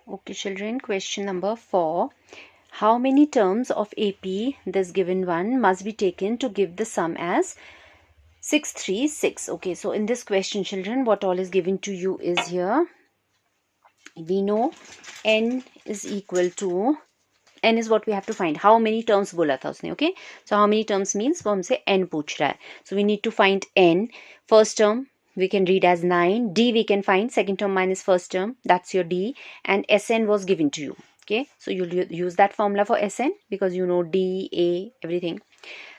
Okay, children, question number 4. How many terms of AP, this given one, must be taken to give the sum as 636? Okay, so in this question, children, what all is given to you is here. We know n is equal to, n is what we have to find. How many terms बोला था उसने, okay? So how many terms means वो हमसे n पूछ रहा है. So we need to find n. First term we can read as 9. D we can find second term minus first term. That's your D. And Sn was given to you. Okay, so you'll use that formula for Sn because you know D, A, everything.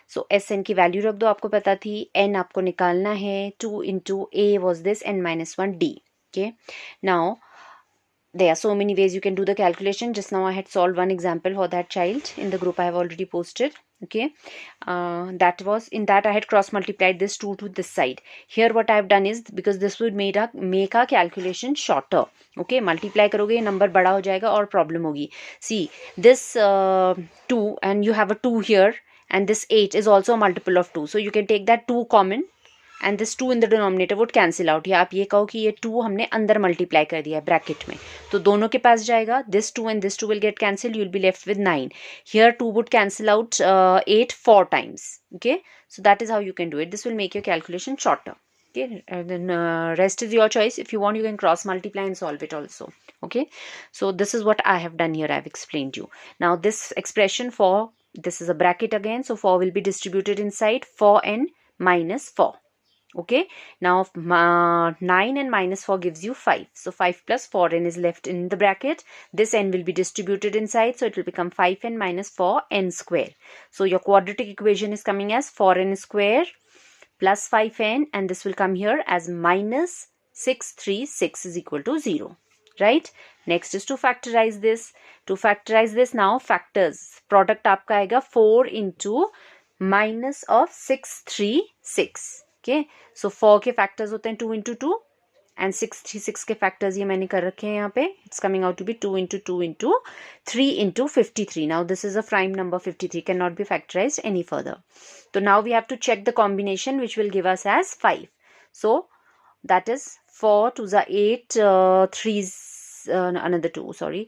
So Sn की value रख दो, आपको पता थी. N आपको निकालना है. 2 into A was this, n minus 1 D. Okay, now there are so many ways you can do the calculation. Just now I had solved one example for that child in the group I have already posted. Okay, that was in that I had cross multiplied this 2 to this side. Here what I have done is, because this would make a calculation shorter. Okay, multiply करोगे number बड़ा हो जाएगा और problem होगी. See this 2 and you have a 2 here, and this 8 is also a multiple of 2. So you can take that 2 common and this 2 in the denominator would cancel out. या आप ये कहो कि ये 2 हमने अंदर multiply कर दिया है bracket में, तो दोनों के पास जाएगा. This 2 and this 2 will get cancelled. You'll be left with 9. Here 2 would cancel out 8 4 times. Okay, so that is how you can do it. This will make your calculation shorter. Okay, and then rest is your choice. If you want, you can cross multiply and solve it also. Okay, so this is what I have done here. I have explained you. Now this expression for, this is a bracket again, so 4 will be distributed inside. 4n minus 4. Okay, now 9 and minus 4 gives you 5. So 5 plus 4n is left in the bracket. This n will be distributed inside, so it will become 5n minus 4n square. So your quadratic equation is coming as 4n square plus 5n, and this will come here as minus 636 is equal to 0. Right? Next is to factorize this. To factorize this, now factors. Product आपका आएगा 4 into minus of 636. Okay, so 4 के factors होते हैं 2 into 2 and 636 के factors ये मैंने कर रखे हैं यहाँ पे. It's coming out to be 2 into 2 into 3 into 53. Now this is a prime number 53, cannot be factorized any further. So now we have to check the combination which will give us as 5. So that is 4 to the 8, 3's another 2, sorry.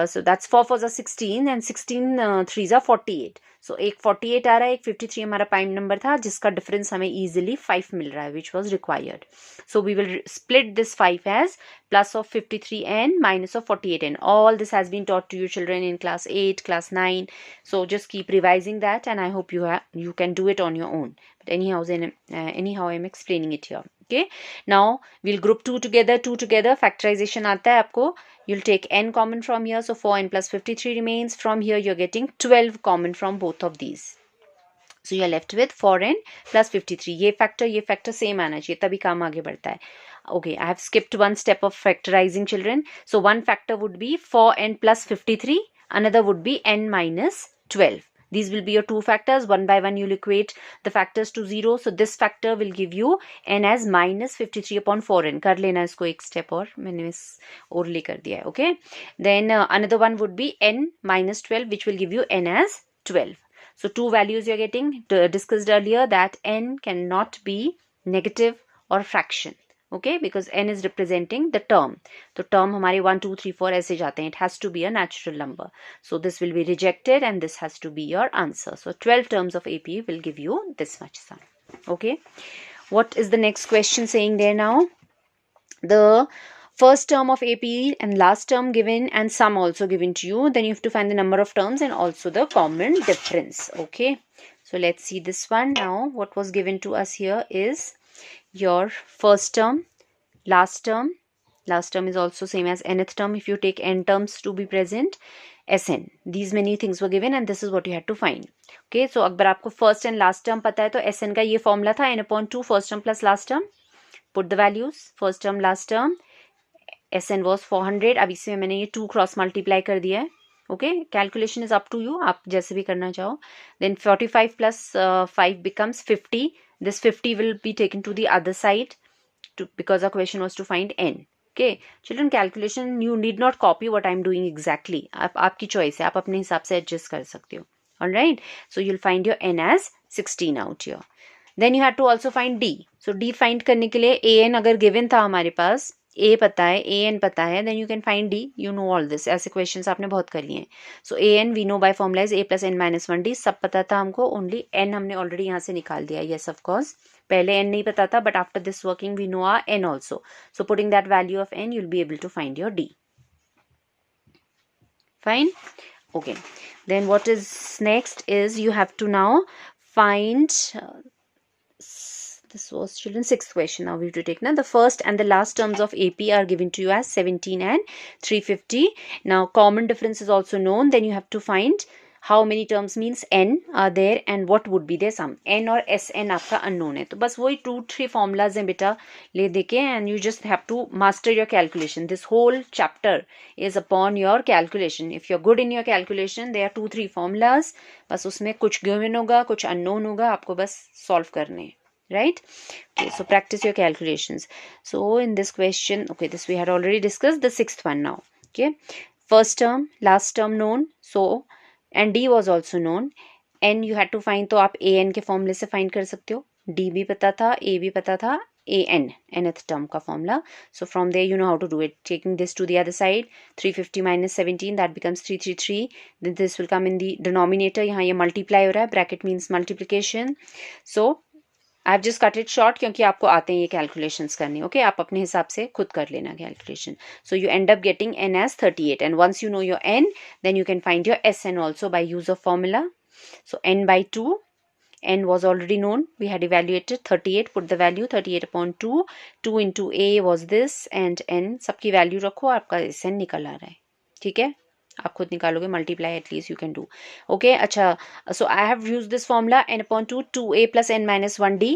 So that's 4 4 are 16 and 16 3's are 48. So एक 48 आ रहा है, एक 53 हमारा prime number था जिसका difference हमें easily 5 मिल रहा है, which was required. So we will split this 5 as plus of 53n minus of 48n. All this has been taught to you children in class 8, class 9. So just keep revising that, and I hope you can do it on your own. But anyhow I'm explaining it here. Okay, now we'll group 2 together. Factorization आता है आपको. You'll take n common from here, so 4n plus 53 remains. From here you're getting 12 common from both of these. So you're left with 4n plus 53. ये factor same आना चाहिए, तभी काम आगे बढ़ता है. Okay, I have skipped one step of factorizing children. So one factor would be 4n plus 53. Another would be n minus 12. These will be your two factors. One by one you'll equate the factors to 0. So this factor will give you n as minus 53 upon 4n. कर लेना इसको एक step और मैंने इस orally कर दिया है. Okay. Then another one would be n minus 12, which will give you n as 12. So two values you're getting. Discussed earlier that n cannot be negative or fraction. Okay, because n is representing the term. तो term हमारे 1 2 3 4 ऐसे जाते हैं. It has to be a natural number. So this will be rejected and this has to be your answer. So 12 terms of AP will give you this much sum. Okay, what is the next question saying there now? The first term of AP and last term given and sum also given to you. Then you have to find the number of terms and also the common difference. Okay, so let's see this one now. What was given to us here is your first term, last term is also same as nth term if you take n terms to be present, Sn. These many things were given and this is what you had to find. Okay, so अगर आपको first and last term पता है तो Sn का ये formula था n upon 2 first term plus last term. Put the values, first term last term. Sn was 400. अब इसमें मैंने ये 2 cross multiply कर दिया है. Okay, calculation is up to you, आप जैसे भी करना चाहो. Then 45 plus 5 becomes 50. This 50 will be taken to the other side because our question was to find n. Okay, children, calculation you need not copy what I am doing exactly. आपकी choice है, आप अपने हिसाब से adjust कर सकते हो. All right, so you'll find your n as 16 out here. Then you have to also find d. So d find करने के लिए an अगर given था हमारे पास, ए पता है, ए एन पता है, then you can find d, you know all this. ऐसे क्वेश्चंस आपने बहुत कर लिए हैं. So a n we know by formula is a plus n minus one d. सब पता था हमको, ओनली एन हमने ऑलरेडी यहाँ से निकाल दिया. येस ऑफ कोर्स, पहले एन नहीं पता था, but after this working we know are n also. So putting that value of n you will be able to find your d. Fine. Okay, then what is next is you have to now find this was children sixth question. Now we have to take now the first and the last terms of AP are given to you as 17 and 350. Now common difference is also known. Then you have to find how many terms means n are there and what would be their sum. n और sn आपका unknown है, तो बस वही 2-3 formulas हैं बेटा ले देके, and you just have to master your calculation. This whole chapter is upon your calculation. If you're good in your calculation, there are 2-3 formulas. बस उसमें कुछ given होगा, कुछ unknown होगा, आपको बस solve करने हैं. Right? Okay, so practice your calculations. So in this question, okay, this we had already discussed. The sixth one now. Okay, first term, last term known. So and D was also known. N you had to find, तो आप A N के फॉर्मूले से find कर सकते हो. D भी पता था, A भी पता था, A N nth term का formula. So from there you know how to do it. Taking this to the other side, 350 minus 17, that becomes 333. Then this will come in the denominator. यहाँ ये multiply हो रहा है, bracket means multiplication. So I have just cut it short, क्योंकि आपको आते हैं ये कैलकुलेशंस करनी. ओके, आप अपने हिसाब से खुद कर लेना calculation. So you end up getting n as 38, and once you know your n, then you can find your S n also by use of formula. So n by 2, n was already known, we had evaluated 38, put the value 38 upon 2, 2 into a was this, and n सबकी value रखो, आपका sn निकल आ रहा है. ठीक है, आप खुद निकालोगे, multiply at least you can do. Okay, अच्छा, so I have use this formula n upon 2 2a plus n minus 1d.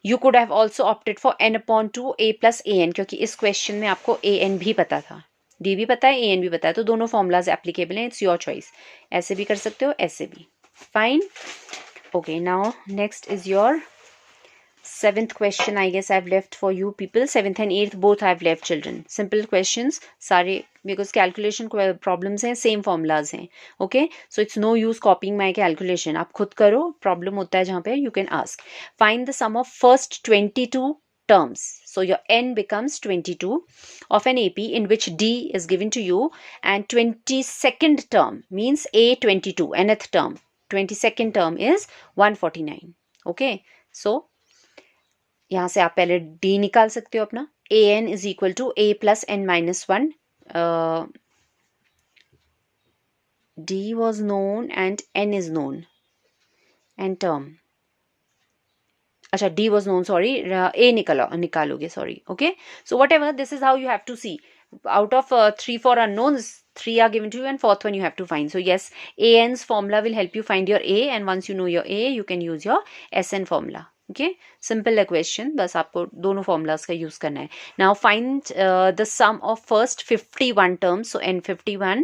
You could have also opted for n upon 2 a plus an, क्योंकि इस क्वेश्चन में आपको an भी पता था, d भी पता है, an भी पता है, तो दोनों फॉर्मूलाज एप्लीकेबल हैं. इट्स योर चॉइस, ऐसे भी कर सकते हो, ऐसे भी. Fine. Okay, now next is your seventh question. I guess I've left for you people. Seventh and eighth both I've left children. Simple questions सारे, because calculation problems हैं, same formulas हैं. Okay, so it's no use copying my calculation. आप खुद करो, problem होता है जहाँ पे you can ask. Find the sum of first 22 terms. So your n becomes 22 of an AP in which D is given to you, and 22nd term means A22, nth term. 22nd term is 149. Okay, so यहाँ से आप पहले D निकाल सकते हो अपना. an is equal to a plus n minus 1. D was known and n is known, and term, अच्छा, D was known, sorry, a निकालोगे, sorry. Okay, so whatever, this is how you have to see. Out of 3-4 unknowns, 3 are given to you and fourth one you have to find. So yes, an's formula will help you find your a, and once you know your a, you can use your sn formula. Okay, simple है question, बस आपको दोनों formulas का use करना है. Now find the sum of first 51 terms. So n 51,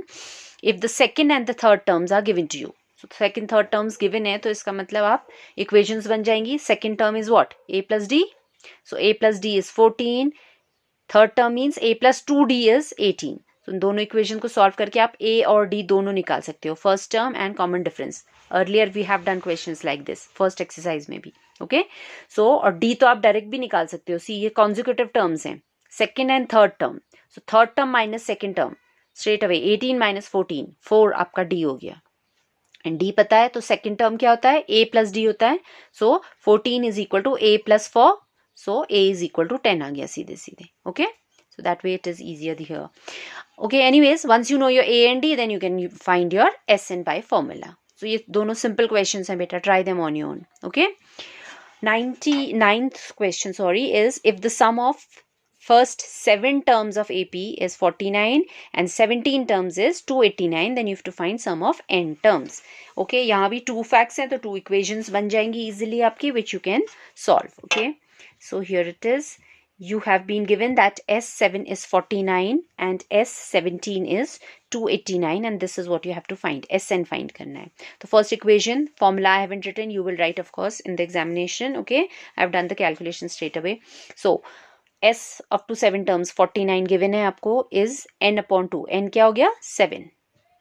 if the second and the third terms are given to you. So second third terms given है, तो इसका मतलब आप equations बन जाएंगी. Second term is what? A plus d. So a plus d is 14. Third term means a plus 2d is 18. तो दोनों equation को सॉल्व करके आप a और d दोनों निकाल सकते हो, first term and common difference. Earlier we have done questions like this first exercise में भी. ओके, सो और d तो आप डायरेक्ट भी निकाल सकते हो. सी, ये कॉन्जिक्यूटिव टर्म्स हैं, second and third term. So third term minus second term, straight away 18 minus 14, 4 आपका d हो गया. एंड d पता है, तो सेकेंड टर्म क्या होता है? a प्लस d होता है. So 14 is equal to a plus 4. So a is equal to 10 आ गया सीधे सीधे. Okay, so that way it is easier here. Okay, anyways, once you know your a and d, then you can find your sn by formula. So ये दोनों simple questions हैं बेटा, try them on your own. Okay, 99th question, sorry, is if the sum of first 7 terms of AP is 49 and 17 terms is 289, then you have to find sum of n terms. Okay, यहाँ भी 2 facts हैं, तो 2 equations बन जाएंगी easily आपकी, which you can solve. Okay, so here it is. You have been given that S7 is 49 and S17 is 289, and this is what you have to find. Sn find करना है. The first equation formula I haven't written, you will write of course in the examination. Okay, I have done the calculation straight away. So S up to 7 terms 49 given है आपको is n upon 2. n क्या हो गया? 7,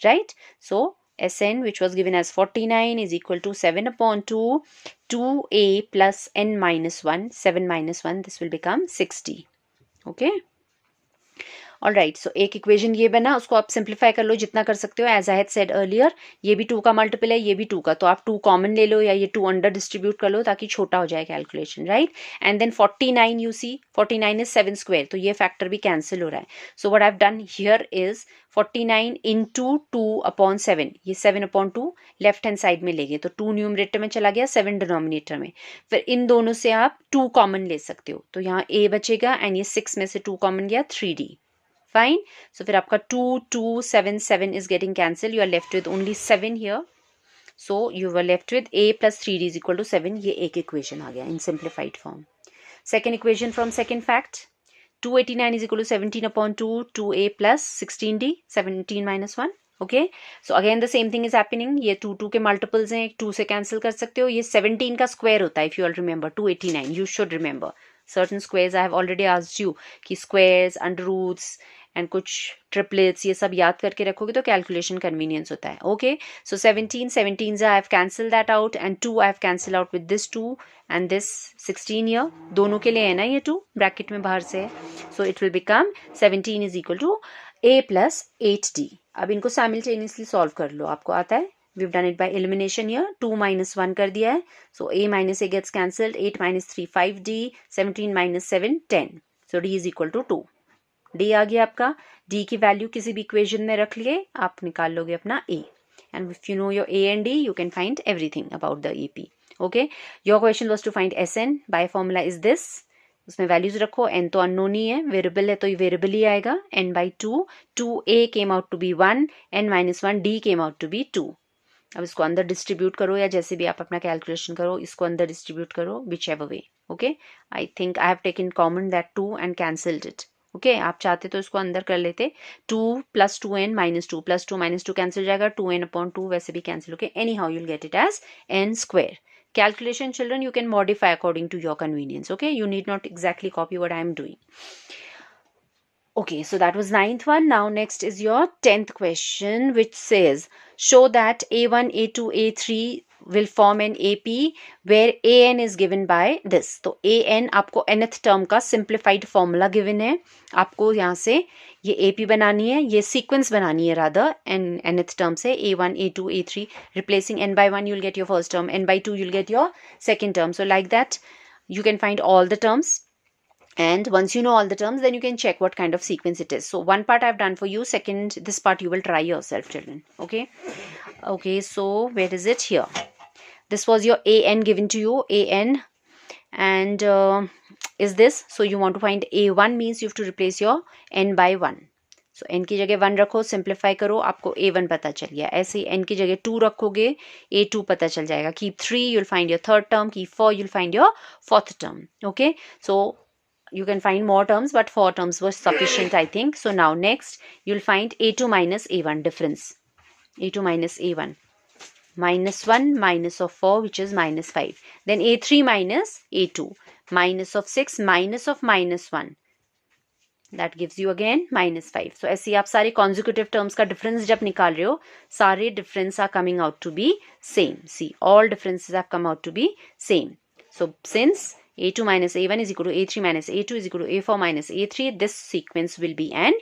right? So Sn, which was given as 49, is equal to 7 upon 2, 2a plus n minus 1, 7 minus 1, this will become 60. Okay, all right, so एक equation ये बना, उसको आप सिंप्लीफाई कर लो जितना कर सकते हो. As I had said earlier, ये भी 2 का मल्टीपल है, ये भी 2 का, तो आप 2 कॉमन ले लो या ये 2 अंडर डिस्ट्रीब्यूट कर लो ताकि छोटा हो जाए calculation, right. And then 49 you see, 49 is 7 square, तो ये फैक्टर भी कैंसिल हो रहा है. So what I have done here is 49 into 2/7, ये 7/2 लेफ्ट हैंड साइड में ले गए, तो 2 न्यूमरेटर में चला गया, 7 डिनोमिनेटर में. फिर इन दोनों से आप 2 कॉमन ले सकते हो, तो यहाँ a बचेगा एंड ये 6 में से 2 कॉमन गया, 3d. Fine. So फिर आपका 2, 2, 7, 7 is getting cancelled. You are left with only 7 here. So you were left with a plus 3d is equal to 7. ये एक equation आ गया in simplified form. Second equation from second fact. 289 is equal to 17/2, 2a plus 16d, 17 minus 1. Okay. So again the same thing is happening. ये 2, 2 के multiples हैं, 2 से cancel कर सकते हो. ये 17 का square होता है if you all remember. 289. You should remember. Certain squares I have already asked you कि squares, under roots एंड कुछ ट्रिपलेट्स ये सब याद करके रखोगे तो कैलकुलेशन कन्वीनियंस होता है. Okay, so 17 I have cancel that out and 2 I have cancel out with this 2 and this 16 year, दोनों के लिए है ना ये 2 ब्रैकेट में बाहर से है. So it will become 17 is equal to a plus 8d. अब इनको साइमल्टेनियसली सॉल्व कर लो, आपको आता है. We've done it by elimination here. 2 minus 1 कर दिया है. So a minus a gets cancelled. 8 minus 3 5d. 17 minus 7 10. So d is equal to 2. d आ गया आपका. d की वैल्यू किसी भी इक्वेशन में रख लिए, आप निकाल लोगे अपना a. And if you know your a and d, you can find everything about the AP. Okay. Your question was to find Sn. By formula is this. उसमें वैल्यूज रखो. n तो अननोन ही है, वेरिएबल है तो ये variable ही आएगा. n by 2, 2a came out to be 1, n minus 1 d came out to be 2. अब इसको अंदर डिस्ट्रीब्यूट करो या जैसे भी आप अपना कैलकुलेशन करो, इसको अंदर डिस्ट्रीब्यूट करो, which ever way. Okay, I think I have taken common that 2 and cancelled it. Okay, आप चाहते तो इसको अंदर कर लेते. 2 + 2n - 2 + 2 - 2 कैंसिल जाएगा. 2n/2 वैसे भी cancel. Okay, anyhow you'll get it as n square. Calculation, children, you can modify according to your convenience. Okay, you need not exactly copy what I am doing. Okay, so that was 9th one. Now next is your 10th question, which says show that A1, A2, A3 will form an AP where AN is given by this. तो AN आपको nth term का simplified formula given है. आपको यहाँ से ये AP बनानी है, ये sequence बनानी है rather, nth term से A1, A2, A3, replacing n by 1 you'll get your first term, n by 2 you'll get your second term. So like that you can find all the terms. And once you know all the terms, then you can check what kind of sequence it is. So one part I've done for you. Second, this part you will try yourself, children. Okay. Okay. So where is it? Here. This was your AN given to you. AN. And is this. So you want to find A1 means you have to replace your n by 1. So n की जगह 1 रखो, simplify करो, आपको A1 पता चल गया. ऐसे ही n की जगह 2 रखोगे, A2 पता चल जाएगा. Keep 3, you'll find your third term. Keep 4, you'll find your fourth term. Okay. So you can find more terms, but 4 terms was sufficient, I think. So now next, you'll find A2 minus A1 difference. A2 minus A1. -1 minus of 4, which is -5. Then A3 minus A2. Minus of 6 minus of -1. That gives you again -5. So ऐसे आप सारे consecutive terms का difference जब निकाल रहे हो, सारे difference are coming out to be same. See, all differences have come out to be same. So since A2 minus A1 is equal to A3 minus A2 is equal to A4 minus A3, this sequence will be an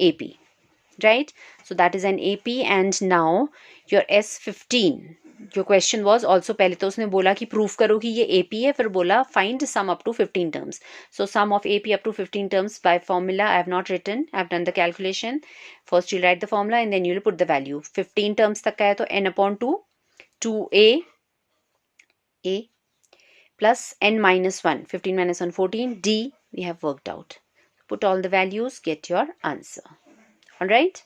AP, right? So that is an AP. And now your S15, your question was also, पहले तो उसने बोला कि proof करो कि ये AP है, फिर बोला find sum up to 15 terms. So sum of AP up to 15 terms by formula I have not written. I have done the calculation. First you'll write the formula and then you'll put the value. 15 terms तक का है तो n/2, 2a, a plus n minus 1, 15 minus 1, 14, d we have worked out. Put all the values, get your answer. All right.